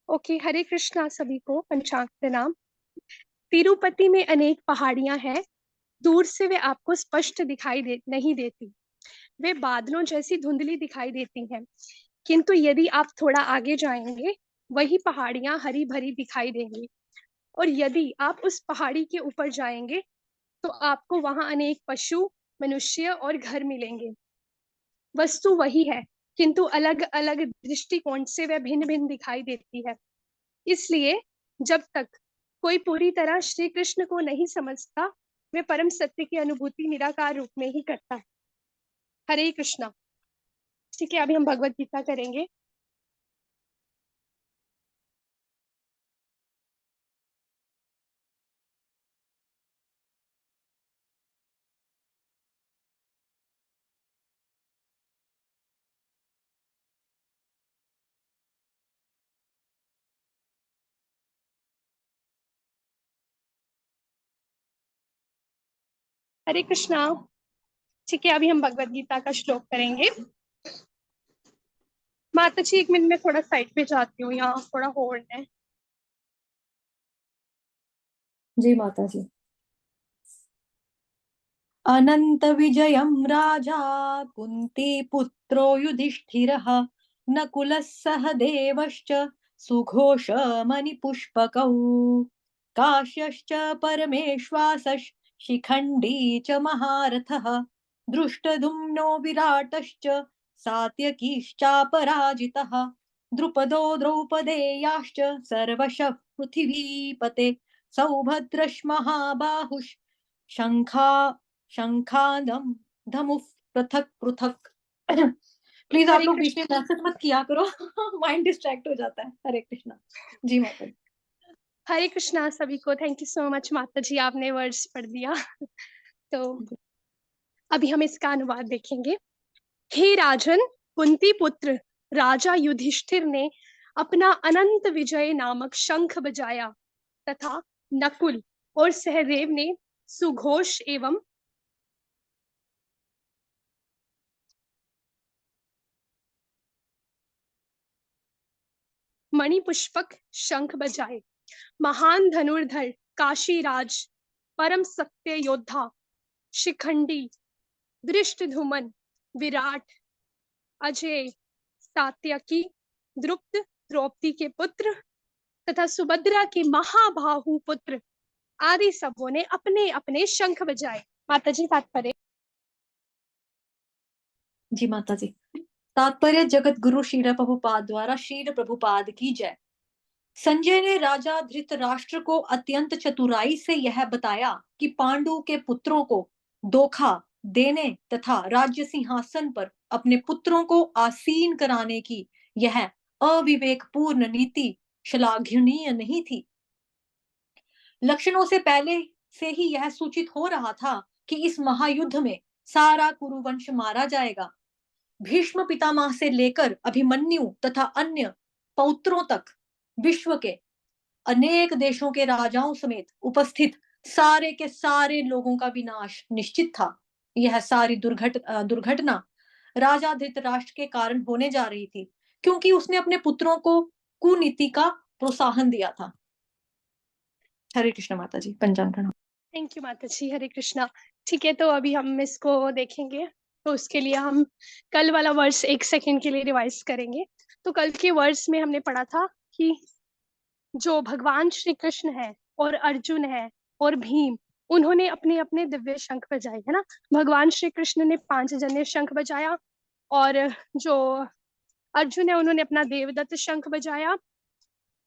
Okay, हरे कृष्णा सभी को। पंचांग प्रणाम। तिरुपति में अनेक पहाड़ियां हैं। दूर से वे आपको स्पष्ट दिखाई दे नहीं देती। वे बादलों जैसी धुंधली दिखाई देती हैं। किंतु यदि आप थोड़ा आगे जाएंगे, वही पहाड़ियां हरी भरी दिखाई देंगी। और यदि आप उस पहाड़ी के ऊपर जाएंगे, तो आपको वहां अनेक पशु, मनुष्य और घर मिलेंगे। वस्तु वही है, किंतु अलग अलग दृष्टिकोण से वह भिन्न भिन्न दिखाई देती है। इसलिए जब तक कोई पूरी तरह श्री कृष्ण को नहीं समझता, वे परम सत्य की अनुभूति निराकार रूप में ही करता है। हरे कृष्णा। ठीक है, अभी हम भगवत गीता करेंगे। हरे कृष्णा। ठीक है, अभी हम भगवत गीता का श्लोक करेंगे। माता जी, एक मिनट में थोड़ा साइड पे जाती हूँ, यहाँ थोड़ा होल्ड है। जी माता जी। अनंत विजयम राजा कुंती पुत्रो युधिष्ठिरः नकुलः सह देवश्च सुघोष मणिपुष्पकौ काश्यश्च परमेश्वासः शिखण्डी च महारथः दृष्टद्युम्नो विराटश्च सात्यकीश्चापराजितः द्रुपदो द्रौपदेयाश्च सर्वशः पृथिवीपते सौभद्रश्महाबाहुः शंखा शंखादम धमुः पृथक पृथक। प्लीज आप हरे लोग बीच में कृष्ण। मैसेज मत किया करो। माइंड डिस्ट्रैक्ट हो जाता है। हरे कृष्णा। जी माता जी। हरे कृष्णा सभी को। थैंक यू सो मच माता जी, आपने वर्ड्स पढ़ दिया। तो अभी हम इसका अनुवाद देखेंगे। हे राजन, कुंती पुत्र राजा युधिष्ठिर ने अपना अनंत विजय नामक शंख बजाया तथा नकुल और सहदेव ने सुघोष एवं मणिपुष्पक शंख बजाए। महान धनुर्धर काशीराज, परम सत्य योद्धा शिखंडी, दृष्टधुमन, विराट, अजय, सात्यकी, द्रुपद द्रौपदी के पुत्र तथा सुभद्रा के महाबाहु पुत्र आदि सबों ने अपने अपने शंख बजाए। माता जी तात्पर्य। जी माता जी। तात्पर्य जगत गुरु श्रील प्रभुपाद द्वारा श्रील प्रभुपाद की जय। संजय ने राजा धृतराष्ट्र को अत्यंत चतुराई से यह बताया कि पांडु के पुत्रों को धोखा देने तथा राज्य सिंहासन पर अपने पुत्रों को आसीन कराने की यह अविवेकपूर्ण नीति श्लाघनीय नहीं थी। लक्षणों से पहले से ही यह सूचित हो रहा था कि इस महायुद्ध में सारा कुरुवंश मारा जाएगा। भीष्म पितामह से लेकर अभिमन्यु तथा अन्य पौत्रों तक विश्व के अनेक देशों के राजाओं समेत उपस्थित सारे के सारे लोगों का विनाश निश्चित था। यह सारी दुर्घटना राजा धृतराष्ट्र के कारण होने जा रही थी, क्योंकि उसने अपने पुत्रों को कुनीति का प्रोत्साहन दिया था। हरे कृष्ण माता जी। पंचांग प्रणाम। थैंक यू माता जी। हरे कृष्णा। ठीक है, तो अभी हम इसको देखेंगे। तो उसके लिए हम कल वाला वर्स एक सेकंड के लिए रिवाइज करेंगे। तो कल के वर्स में हमने पढ़ा था कि जो भगवान श्री कृष्ण है और अर्जुन है और भीम, उन्होंने अपने अपने दिव्य शंख बजाए, है ना। भगवान श्री कृष्ण ने 5 जन्य शंख बजाया, और जो अर्जुन है उन्होंने अपना देवदत्त शंख बजाया,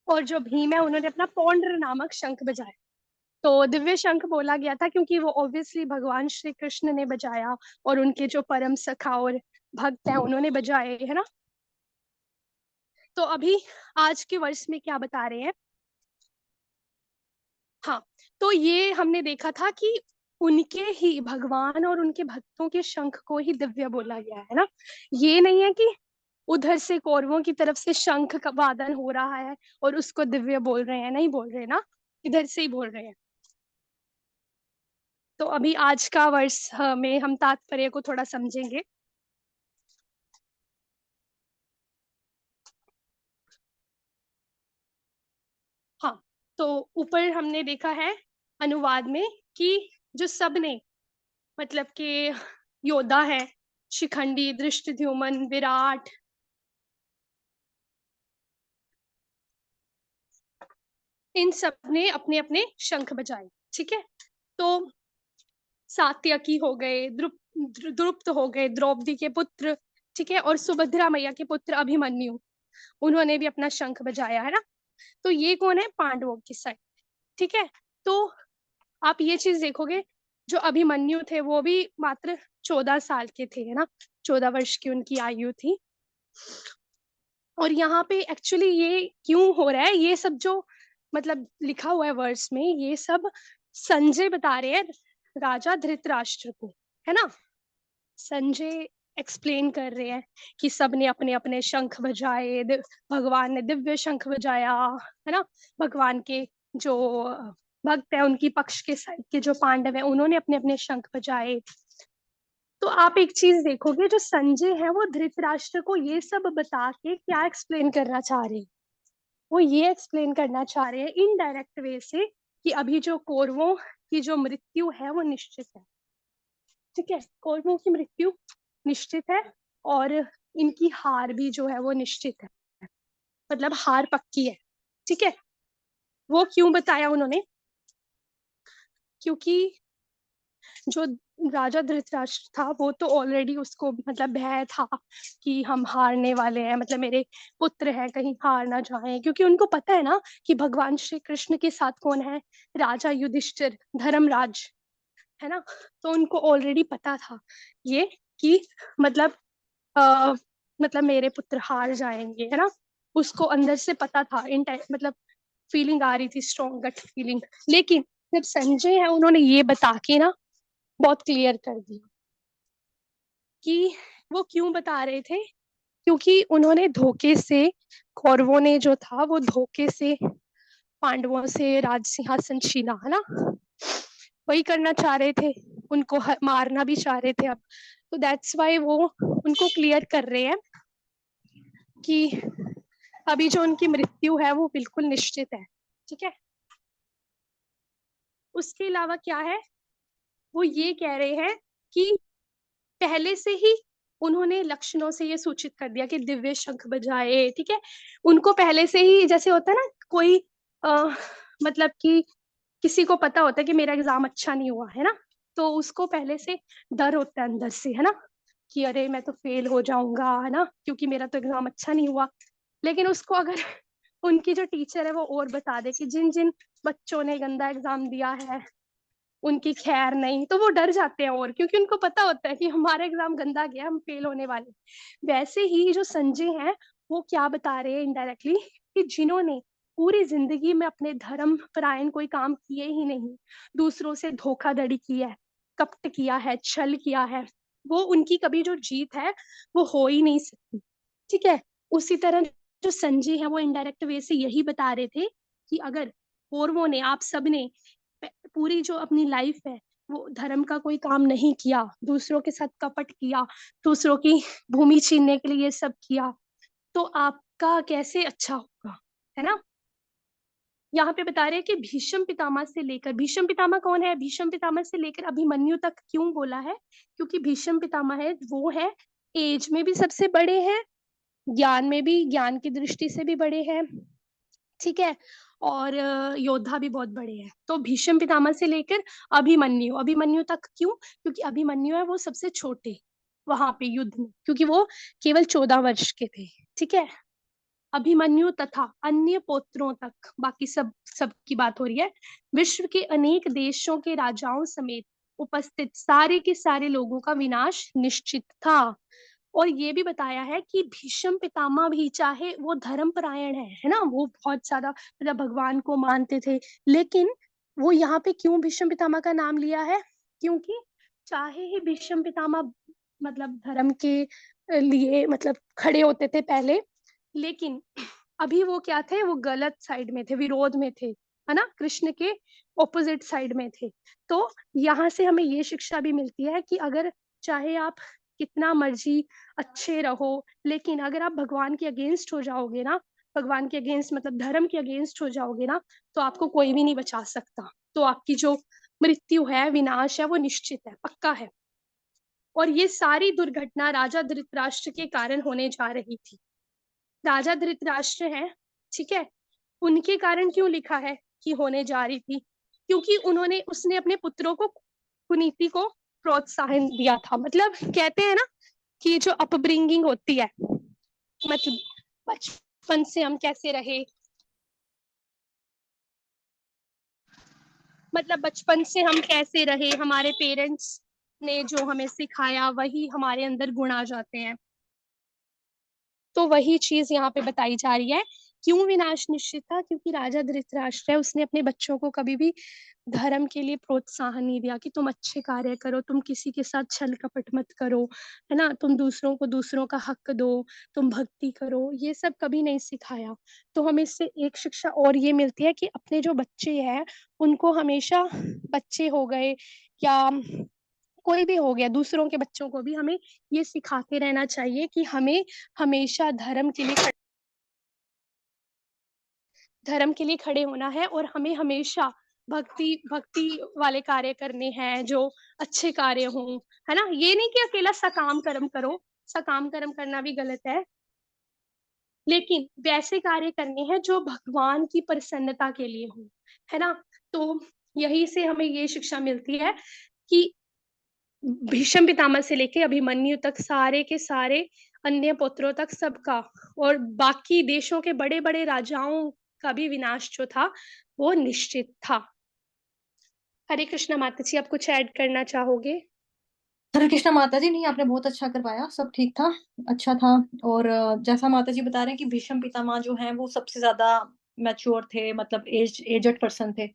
और जो भीम है उन्होंने अपना पौंड्र नामक शंख बजाया। तो दिव्य शंख बोला गया था क्योंकि वो ऑब्वियसली भगवान श्री कृष्ण ने बजाया, और उनके जो परम सखा और भक्त हैं उन्होंने बजाए, है ना। तो अभी आज के वर्ष में क्या बता रहे हैं। हाँ, तो ये हमने देखा था कि उनके ही भगवान और उनके भक्तों के शंख को ही दिव्य बोला गया है ना। ये नहीं है कि उधर से कौरवों की तरफ से शंख का वादन हो रहा है और उसको दिव्य बोल रहे हैं, नहीं बोल रहे ना, इधर से ही बोल रहे हैं। तो अभी आज का वर्ष में हम तात्पर्य को थोड़ा समझेंगे। तो ऊपर हमने देखा है अनुवाद में कि जो सबने मतलब के योद्धा है, शिखंडी, धृष्टद्युम्न, विराट, इन सब ने अपने अपने शंख बजाए। ठीक है, तो सात्यकी हो गए, द्रुप्त हो गए, द्रौपदी के पुत्र, ठीक है, और सुभद्रा मैया के पुत्र अभिमन्यु, उन्होंने भी अपना शंख बजाया है ना। तो ये कौन है? पांडवों की साइड। ठीक है, तो आप ये चीज देखोगे, जो अभिमन्यु थे वो भी मात्र 14 साल के थे, है ना, 14 वर्ष की उनकी आयु थी। और यहाँ पे एक्चुअली ये क्यों हो रहा है, ये सब जो मतलब लिखा हुआ है वर्स में, ये सब संजय बता रहे हैं राजा धृतराष्ट्र को, है ना। संजय एक्सप्लेन कर रहे हैं कि सबने अपने अपने शंख बजाए, भगवान ने दिव्य शंख बजाया, है ना। भगवान के जो भक्त है, उनकी पक्ष के साइड के जो पांडव है, उन्होंने अपने अपने शंख बजाए। तो आप एक चीज देखोगे, जो संजय है वो धृतराष्ट्र को ये सब बता के क्या एक्सप्लेन करना चाह रहे हैं, वो ये एक्सप्लेन करना चाह रहे हैं इनडायरेक्ट वे से कि अभी जो कौरवों की जो मृत्यु है वो निश्चित है। ठीक है, कौरवों की मृत्यु निश्चित है और इनकी हार भी जो है वो निश्चित है, मतलब हार पक्की है। ठीक है, वो क्यों बताया उन्होंने? क्योंकि जो राजा धृतराष्ट्र था वो तो ऑलरेडी उसको मतलब भय था कि हम हारने वाले हैं, मतलब मेरे पुत्र हैं कहीं हार ना जाएं, क्योंकि उनको पता है ना कि भगवान श्री कृष्ण के साथ कौन है, राजा युधिष्ठिर, धर्मराज, है ना। तो उनको ऑलरेडी पता था ये कि मतलब आ, मतलब मेरे पुत्र हार जाएंगे, है ना। उसको अंदर से पता था, इन मतलब फीलिंग आ रही थी, स्ट्रॉन्ग गट फीलिंग। लेकिन जब संजय है, उन्होंने ये बता के ना बहुत क्लियर कर दिया कि वो क्यों बता रहे थे, क्योंकि उन्होंने धोखे से, कौरवों ने जो था वो धोखे से पांडवों से राज सिंहासन छीना, है ना। वही करना चाह रहे थे, उनको मारना भी चाह रहे थे अब। तो दैट्स वाई वो उनको क्लियर कर रहे हैं कि अभी जो उनकी मृत्यु है वो बिल्कुल निश्चित है। ठीक है, उसके अलावा क्या है, वो ये कह रहे हैं कि पहले से ही उन्होंने लक्षणों से ये सूचित कर दिया कि दिव्य शंख बजाए। ठीक है, उनको पहले से ही, जैसे होता है ना कोई मतलब कि किसी को पता होता है कि मेरा एग्जाम अच्छा नहीं हुआ, है ना, तो उसको पहले से डर होता है अंदर से, है ना, कि अरे मैं तो फेल हो जाऊंगा, है ना, क्योंकि मेरा तो एग्जाम अच्छा नहीं हुआ। लेकिन उसको अगर उनकी जो टीचर है वो और बता दे कि जिन जिन बच्चों ने गंदा एग्जाम दिया है उनकी खैर नहीं, तो वो डर जाते हैं, और क्योंकि उनको पता होता है कि हमारा एग्जाम गंदा गया, हम फेल होने वाले। वैसे ही जो संजय हैं वो क्या बता रहे हैं इनडायरेक्टली, कि जिन्होंने पूरी जिंदगी में अपने धर्म परायण कोई काम किए ही नहीं, दूसरों से धोखाधड़ी की है, कपट किया है, छल किया है, वो उनकी कभी जो जीत है वो हो ही नहीं सकती। ठीक है, उसी तरह जो संजय है वो इनडायरेक्ट वे से यही बता रहे थे कि अगर कौरवों ने, आप सबने पूरी जो अपनी लाइफ है वो धर्म का कोई काम नहीं किया, दूसरों के साथ कपट किया, दूसरों की भूमि छीनने के लिए ये सब किया, तो आपका कैसे अच्छा होगा, है ना। यहाँ पे बता रहे हैं कि भीष्म पितामह से लेकर, भीष्म पितामह कौन है, भीष्म पितामह से लेकर अभिमन्यु तक क्यों बोला है, क्योंकि भीष्म पितामह है वो है एज में भी सबसे बड़े हैं, ज्ञान में भी, ज्ञान की दृष्टि से भी बड़े हैं। ठीक है, और योद्धा भी बहुत बड़े हैं। तो भीष्म पितामह से लेकर अभिमन्यु, अभिमन्यु तक क्यों, क्योंकि अभिमन्यु है वो सबसे छोटे वहां पे युद्ध में, क्योंकि वो केवल 14 वर्ष के थे। ठीक है, अभिमन्यु तथा अन्य पौत्रों तक, बाकी सब की बात हो रही है, विश्व के अनेक देशों के राजाओं समेत उपस्थित सारे के सारे लोगों का विनाश निश्चित था। और ये भी बताया है कि भीष्म पितामह भी, चाहे वो धर्मपरायण है ना, वो बहुत ज्यादा मतलब भगवान को मानते थे, लेकिन वो यहाँ पे क्यों भीष्म पितामह का नाम लिया है, क्योंकि चाहे ही भीष्म पितामह मतलब धर्म के लिए मतलब खड़े होते थे पहले, लेकिन अभी वो क्या थे, वो गलत साइड में थे, विरोध में थे, है ना, कृष्ण के ऑपोजिट साइड में थे। तो यहाँ से हमें ये शिक्षा भी मिलती है कि अगर चाहे आप कितना मर्जी अच्छे रहो, लेकिन अगर आप भगवान के अगेंस्ट हो जाओगे ना, भगवान के अगेंस्ट मतलब धर्म के अगेंस्ट हो जाओगे ना, तो आपको कोई भी नहीं बचा सकता। तो आपकी जो मृत्यु है, विनाश है, वो निश्चित है, पक्का है। और ये सारी दुर्घटना राजा धृतराष्ट्र के कारण होने जा रही थी। राजा धृतराष्ट्र हैं, ठीक है? उनके कारण क्यों लिखा है कि होने जा रही थी? क्योंकि उसने अपने पुत्रों को कुनीति को प्रोत्साहन दिया था। मतलब कहते हैं ना कि जो अपब्रिंगिंग होती है, मतलब बचपन से हम कैसे रहे, मतलब बचपन से हम कैसे रहे, हमारे पेरेंट्स ने जो हमें सिखाया वही हमारे अंदर गुण आ जाते हैं। तो वही चीज यहाँ पे बताई जा रही है। क्यों विनाश निश्चित था? क्योंकि राजा धृतराष्ट्र है, उसने अपने बच्चों को कभी भी धर्म के लिए प्रोत्साहन नहीं दिया कि तुम अच्छे कार्य करो, तुम किसी के साथ छल कपट मत करो, है ना, तुम दूसरों को दूसरों का हक दो, तुम भक्ति करो, ये सब कभी नहीं सिखाया। तो हमें इससे एक शिक्षा और ये मिलती है कि अपने जो बच्चे हैं उनको हमेशा, बच्चे हो गए या कोई भी हो गया, दूसरों के बच्चों को भी हमें ये सिखाते रहना चाहिए कि हमें हमेशा धर्म के लिए खड़े होना है, और हमें हमेशा भक्ति भक्ति वाले कार्य करने हैं जो अच्छे कार्य हों, है ना। ये नहीं कि अकेला सकाम कर्म करो, सकाम कर्म करना भी गलत है, लेकिन वैसे कार्य करने हैं जो भगवान की प्रसन्नता के लिए हो, है ना। तो यही से हमें ये शिक्षा मिलती है कि भीष्म पितामह से लेके अभिमन्यु तक, सारे के सारे अन्य पुत्रों तक, सबका, और बाकी देशों के बड़े बड़े राजाओं का भी विनाश जो था वो निश्चित था। हरे कृष्णा माता जी, आप कुछ ऐड करना चाहोगे? हरे कृष्णा माता जी, नहीं आपने बहुत अच्छा करवाया, सब ठीक था, अच्छा था। और जैसा माता जी बता रहे हैं कि भीष्म पितामह जो हैं वो सबसे ज्यादा मैच्योर थे, मतलब एजेड पर्सन थे।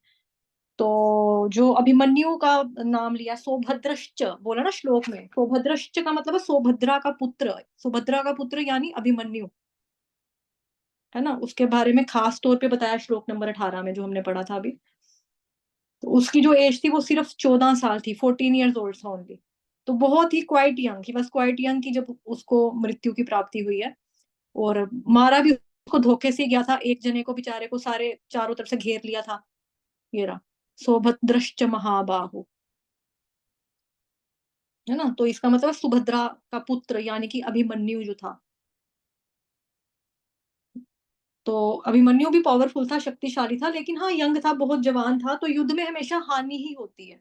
तो जो अभिमन्यु का नाम लिया, सौभद्रश्च बोला ना श्लोक में, सौभद्रश्च का मतलब है सौभद्रा का पुत्र, सौभद्रा का पुत्र यानी अभिमन्यु, है ना। उसके बारे में खास तौर पे बताया श्लोक नंबर 18 में, जो हमने पढ़ा था अभी। तो उसकी जो एज थी वो सिर्फ 14 साल थी, 14 ईयर्स ओल्ड था ओनली। तो बहुत ही क्वाइट यंग, ही बस क्वाइट यंग की जब उसको मृत्यु की प्राप्ति हुई है। और मारा भी उसको धोखे से गया था, एक जने को बेचारे को सारे चारों तरफ से घेर लिया था। ये रहा, सौभद्रश्च महाबाहु, है ना। तो इसका मतलब सुभद्रा का पुत्र यानी कि अभिमन्यु जो था। तो अभिमन्यु भी पावरफुल था, शक्तिशाली था, लेकिन हाँ यंग था, बहुत जवान था। तो युद्ध में हमेशा हानि ही होती है।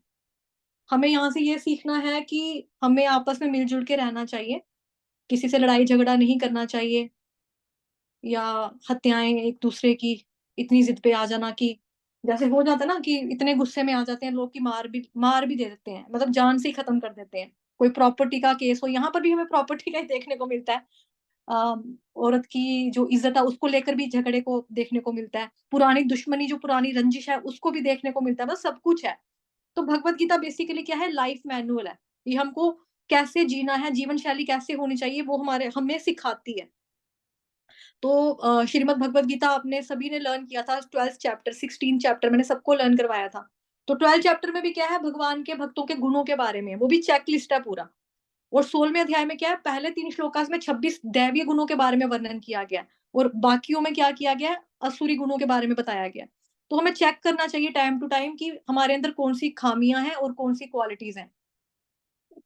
हमें यहाँ से ये सीखना है कि हमें आपस में मिलजुल के रहना चाहिए, किसी से लड़ाई झगड़ा नहीं करना चाहिए, या हत्याएं एक दूसरे की, इतनी जिद पे आ जाना कि जैसे हो जाता है ना कि इतने गुस्से में आ जाते हैं लोग कि मार भी दे देते हैं, मतलब जान से ही खत्म कर देते हैं। कोई प्रॉपर्टी का केस हो, यहाँ पर भी हमें प्रॉपर्टी का ही देखने को मिलता है। औरत की जो इज्जत है उसको लेकर भी झगड़े को देखने को मिलता है, पुरानी दुश्मनी जो पुरानी रंजिश है उसको भी देखने को मिलता है, बस सब कुछ है। तो भगवत गीता बेसिकली क्या है, लाइफ मैनुअल है। ये हमको कैसे जीना है, जीवन शैली कैसे होनी चाहिए, वो हमें सिखाती है। तो श्रीमद् भगवत गीता आपने सभी ने लर्न किया था, 12th चैप्टर, 16 चैप्टर मैंने सबको लर्न करवाया था। तो 12 चैप्टर में भी क्या है, भगवान के भक्तों के गुणों के बारे में, वो भी चेकलिस्ट है पूरा। और 16वें अध्याय में क्या है, पहले 3 श्लोकास में 26 दैवीय गुणों के बारे में वर्णन किया गया है, और बाकियों में क्या किया गया है, असुरी गुणों के बारे में बताया गया है। तो हमें चेक करना चाहिए टाइम टू टाइम कि हमारे अंदर कौन सी खामियां हैं और कौन सी क्वालिटीज हैं।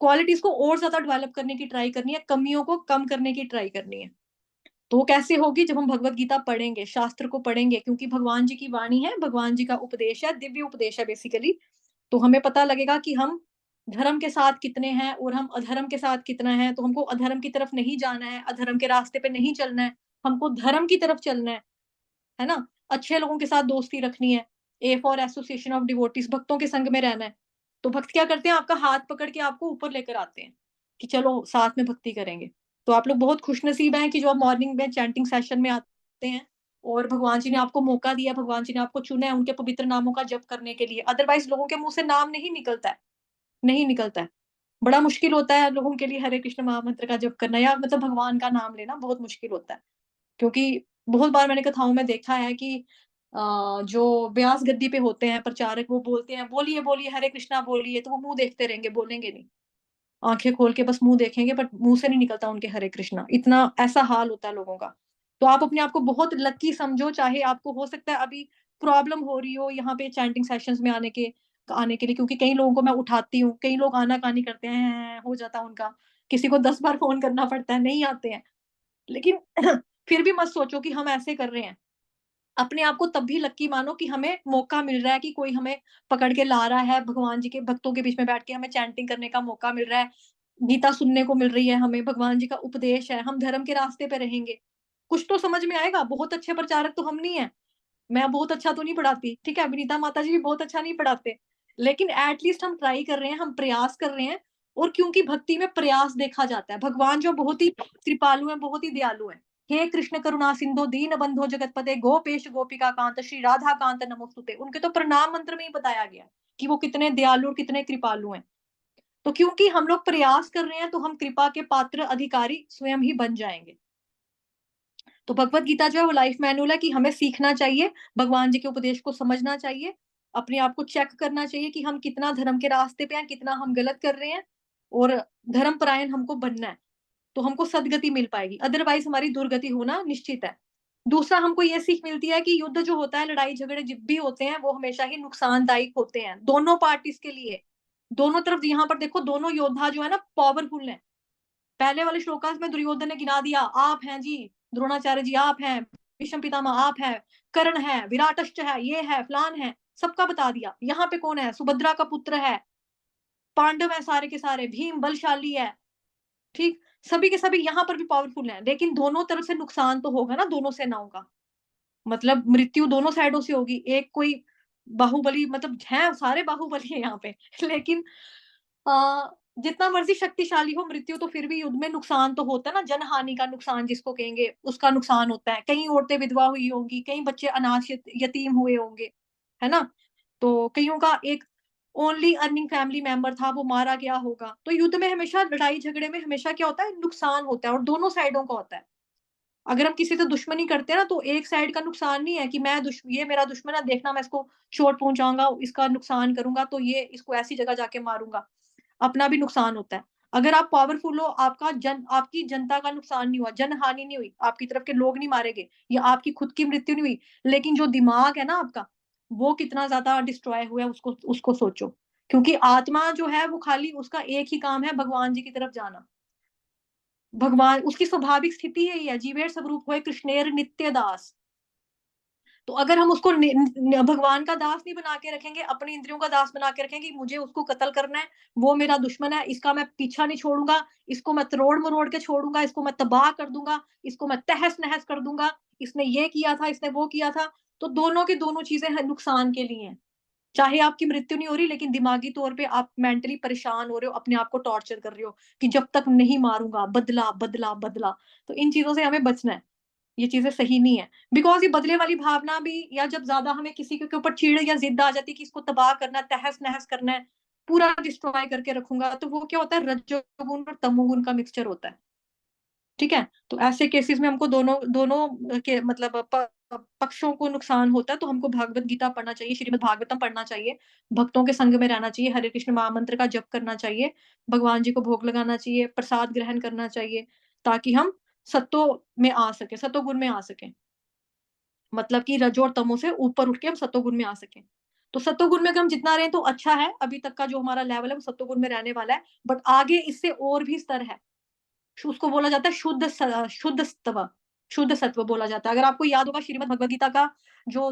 क्वालिटीज को और ज्यादा डेवलप करने की ट्राई करनी है, कमियों को कम करने की ट्राई करनी है। तो वो कैसे होगी, जब हम भगवत गीता पढ़ेंगे, शास्त्र को पढ़ेंगे, क्योंकि भगवान जी की वाणी है, भगवान जी का उपदेश है, दिव्य उपदेश है बेसिकली। तो हमें पता लगेगा कि हम धर्म के साथ कितने हैं और हम अधर्म के साथ कितना है। तो हमको अधर्म की तरफ नहीं जाना है, अधर्म के रास्ते पे नहीं चलना है, हमको धर्म की तरफ चलना है ना। अच्छे लोगों के साथ दोस्ती रखनी है, A for association of devotees, भक्तों के संग में रहना है। तो भक्त क्या करते हैं, आपका हाथ पकड़ के आपको ऊपर लेकर आते हैं कि चलो साथ में भक्ति करेंगे। तो आप लोग बहुत खुशनसीब हैं कि जो आप मॉर्निंग में चैंटिंग सेशन में आते हैं, और भगवान जी ने आपको मौका दिया, भगवान जी ने आपको चुना है उनके पवित्र नामों का जप करने के लिए। अदरवाइज लोगों के मुंह से नाम नहीं निकलता है, नहीं निकलता है। बड़ा मुश्किल होता है लोगों के लिए हरे कृष्ण महामंत्र का जप करना, या मतलब भगवान का नाम लेना बहुत मुश्किल होता है। क्योंकि बहुत बार मैंने कथाओं में देखा है कि जो व्यास गद्दी पे होते हैं प्रचारक, वो बोलते हैं बोलिए बोलिए हरे कृष्णा बोलिए, तो वो मुंह देखते रहेंगे, बोलेंगे नहीं। आंखें खोल के बस मुंह देखेंगे, बट मुंह से नहीं निकलता उनके हरे कृष्णा, इतना ऐसा हाल होता है लोगों का। तो आप अपने आप को बहुत लकी समझो, चाहे आपको हो सकता है अभी प्रॉब्लम हो रही हो यहाँ पे चैंटिंग सेशंस में आने के लिए, क्योंकि कई लोगों को मैं उठाती हूँ, कई लोग आनाकानी करते हैं, हो जाता है उनका, किसी को 10 बार फ़ोन करना पड़ता है, नहीं आते हैं। लेकिन फिर भी मत सोचो कि हम ऐसे कर रहे हैं। अपने आप को तब भी लकी मानो कि हमें मौका मिल रहा है, कि कोई हमें पकड़ के ला रहा है, भगवान जी के भक्तों के बीच में बैठ के हमें चैंटिंग करने का मौका मिल रहा है, गीता सुनने को मिल रही है हमें, भगवान जी का उपदेश है, हम धर्म के रास्ते पे रहेंगे। कुछ तो समझ में आएगा, बहुत अच्छे प्रचारक तो हम नहीं है। मैं बहुत अच्छा तो नहीं पढ़ाती, ठीक है? विनीता माता जी भी बहुत अच्छा नहीं पढ़ाते। लेकिन एट लीस्ट हम ट्राई कर रहे हैं, हम प्रयास कर रहे हैं, और क्योंकि भक्ति में प्रयास देखा जाता है। भगवान जो बहुत ही कृपालु हैं, बहुत ही दयालु हैं। हे कृष्ण करुणा सिंधु दीन बंधो जगतपते गोपेश गोपिका कांत श्री राधा कांत नमोस्तुते। उनके तो प्रणाम मंत्र में ही बताया गया कि वो कितने दयालु और कितने कृपालु हैं। तो क्योंकि हम लोग प्रयास कर रहे हैं, तो हम कृपा के पात्र अधिकारी स्वयं ही बन जाएँगे। तो भगवत गीता जो है वो लाइफ मैनुअल है कि हमें सीखना चाहिए, भगवान जी के उपदेश को समझना चाहिए, अपने आप को चेक करना चाहिए कि हम कितना धर्म के रास्ते पे हैं, कितना हम गलत कर रहे हैं, और धर्म परायण हमको बनना है, तो हमको सदगति मिल पाएगी, अदरवाइज हमारी दुर्गति होना निश्चित है। दूसरा हमको ये सीख मिलती है कि युद्ध जो होता है, लड़ाई झगड़े जब भी होते हैं, वो हमेशा ही नुकसानदायक होते हैं, दोनों पार्टीज के लिए। दोनों तरफ यहाँ पर देखो, दोनों योद्धा जो है ना पावरफुल हैं। पहले वाले श्लोकास में दुर्योधन ने गिना दिया, आप हैं जी, द्रोणाचार्य जी आप हैं, भीष्म पितामह आप हैं, कर्ण है, विराटष्ट है, ये है, फलान है, सबका बता दिया। यहाँ पे कौन है? सुभद्रा का पुत्र है, पांडव है सारे के सारे, भीम बलशाली है, ठीक? सभी के सभी यहाँ पर भी पावरफुल हैं, लेकिन दोनों तरफ से नुकसान तो होगा ना दोनों सेनाओं का। मतलब मृत्यु दोनों साइडों से होगी। एक कोई बाहुबली, मतलब हैं सारे बाहुबली हैं यहाँ पे लेकिन जितना मर्ज़ी शक्तिशाली हो, मृत्यु तो फिर भी युद्ध में नुकसान तो होता है ना, जनहानि का नुकसान जिसको कहेंगे, उसका नुकसान होता है। कई औरतें विधवा हुई होंगी, कई बच्चे अनाथ यतीम हुए होंगे, है ना? तो कइयों का एक ओनली अर्निंग फैमिली मेंबर था, वो मारा गया होगा। तो युद्ध में हमेशा, लड़ाई झगड़े में हमेशा क्या होता है? नुकसान होता है, और दोनों साइडों का होता है। अगर हम किसी से दुश्मनी करते हैं ना, तो एक साइड का नुकसान नहीं है कि ये मेरा दुश्मन है, देखना मैं इसको चोट पहुँचाऊँगा, इसका नुकसान करूँगा, तो ये इसको ऐसी जगह जाके मारूँगा। अपना भी नुकसान होता है। अगर आप पावरफुल हो, आपकी जनता का नुकसान नहीं हुआ, जनहानि नहीं हुई, आपकी तरफ के लोग नहीं मारे गए, या आपकी खुद की मृत्यु नहीं हुई, लेकिन जो दिमाग है ना आपका, वो कितना ज़्यादा डिस्ट्रॉय हुआ है, उसको उसको सोचो। क्योंकि आत्मा जो है, वो खाली उसका एक ही काम है, भगवान जी की तरफ जाना। भगवान, उसकी स्वाभाविक स्थिति है ये, जीवेर स्वरूप होए कृष्णेर नित्य दास। तो अगर हम उसको भगवान का दास नहीं बना के रखेंगे, अपनी इंद्रियों का दास बना के रखेंगे, मुझे उसको कत्ल करना है, वो मेरा दुश्मन है, इसका मैं पीछा नहीं छोड़ूंगा, इसको मैं तरोड़ मरोड़ के छोड़ूंगा, इसको मैं तबाह कर दूंगा, इसको मैं तहस नहस कर दूंगा, इसने ये किया था, इसने वो किया था। तो दोनों की दोनों चीजें नुकसान के लिए हैं। चाहे आपकी मृत्यु नहीं हो रही, लेकिन दिमागी तौर पे आप मेंटली परेशान हो रहे हो, अपने आप को टॉर्चर कर रहे हो कि जब तक नहीं मारूंगा, बदला बदला बदला। तो इन चीजों से हमें बचना है, ये चीज़ें सही नहीं है। बिकॉज़ ये बदले वाली भावना भी, या जब ज़्यादा हमें किसी के ऊपर चिढ़ या ज़िद आ जाती है कि इसको तबाह करना है, तहस-नहस करना है, पूरा डिस्ट्रॉय करके रखूँगा, तो वो क्या होता है, रजोगुण और तमोगुण का मिक्सचर होता है। ठीक है? तो ऐसे केसेज़ में हमको दोनों दोनों के मतलब पक्षों को नुकसान होता है, तो हमको भागवत गीता पढ़ना चाहिए, श्रीमद् भागवतम पढ़ना चाहिए, भक्तों के संग में रहना चाहिए, हरे कृष्ण महामंत्र का जप करना चाहिए, भगवान जी को भोग लगाना चाहिए, प्रसाद ग्रहण करना चाहिए, ताकि हम सत्व में आ सकें, सतोगुण में आ सकें। मतलब कि रजो और तमो से ऊपर उठ के हम सतोगुण में आ सकें। तो सतोगुण में अगर हम जितना रहें तो अच्छा है, अभी तक का जो हमारा लेवल है वो सतोगुण में रहने वाला है, बट आगे इससे और भी स्तर है। उसको बोला जाता है शुद्ध सत्व, शुद्ध सत्व बोला जाता है। अगर आपको याद होगा, श्रीमद् भगवद गीता का जो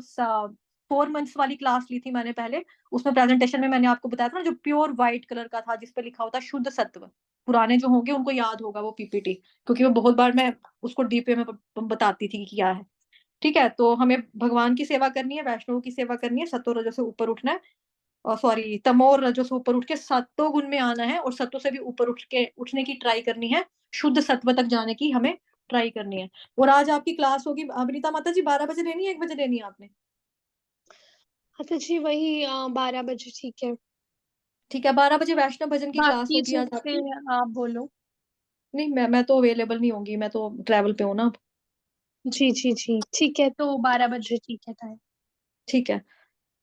4 मंथ्स वाली क्लास ली थी मैंने पहले, उसमें प्रेजेंटेशन में मैंने आपको बताया था ना, जो प्योर व्हाइट कलर का था, जिस पे लिखा होता है शुद्ध सत्व। पुराने जो होंगे उनको याद होगा वो पीपीटी, क्योंकि वो बहुत बार मैं उसको डीपे में बताती थी कि क्या है। ठीक है? तो हमें भगवान की सेवा करनी है, वैष्णव की सेवा करनी है, सत्व रजो से ऊपर उठना है, सॉरी, तमो और रजो से ऊपर उठ के सत्व गुण में आना है, और सत्व से भी ऊपर उठने की ट्राई करनी है, शुद्ध सत्व तक जाने की हमें ट्राई करनी है। और आज आपकी क्लास होगी अभिनीता माता जी, 12 बजे लेनी है, 1 बजे लेनी है आपने? अच्छा जी, वही 12 बजे ठीक है। ठीक है, 12 बजे वैष्णव भजन की क्लास बाकी होगी आज जैसे आपकी। आप बोलो। नहीं, मैं तो अवेलेबल नहीं होंगी, मैं तो ट्रैवल पे हूँ ना अब। जी, जी, जी। ठीक है, तो 12 बजे ठीक है टाइम। ठीक है।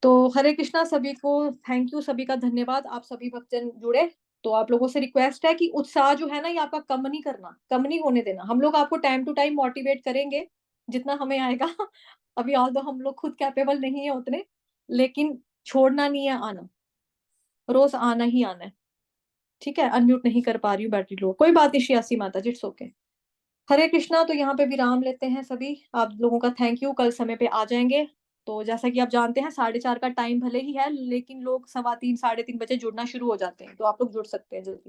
तो हरे कृष्णा सभी को, थैंक यू, सभी का धन्यवाद, आप सभी भक्तजन जुड़े। तो आप लोगों से रिक्वेस्ट है कि उत्साह जो है ना, ये आपका कम नहीं करना, कम नहीं होने देना। हम लोग आपको टाइम टू टाइम मोटिवेट करेंगे, जितना हमें आएगा। अभी ऑल्दो हम लोग खुद कैपेबल नहीं है उतने, लेकिन छोड़ना नहीं है आना, रोज आना ही आना है। ठीक है, अनम्यूट नहीं कर पा रही हूँ, बैटरी लो, कोई बात नहीं श्रेयासी माता जी, इट्स ओके। हरे कृष्णा, तो यहाँ पे विराम लेते हैं सभी। आप लोगों का थैंक यू, कल समय पे आ जाएंगे। तो जैसा कि आप जानते हैं 4:30 का टाइम भले ही है, लेकिन लोग 3:15 3:30 बजे जुड़ना शुरू हो जाते हैं, तो आप लोग जुड़ सकते हैं जल्दी।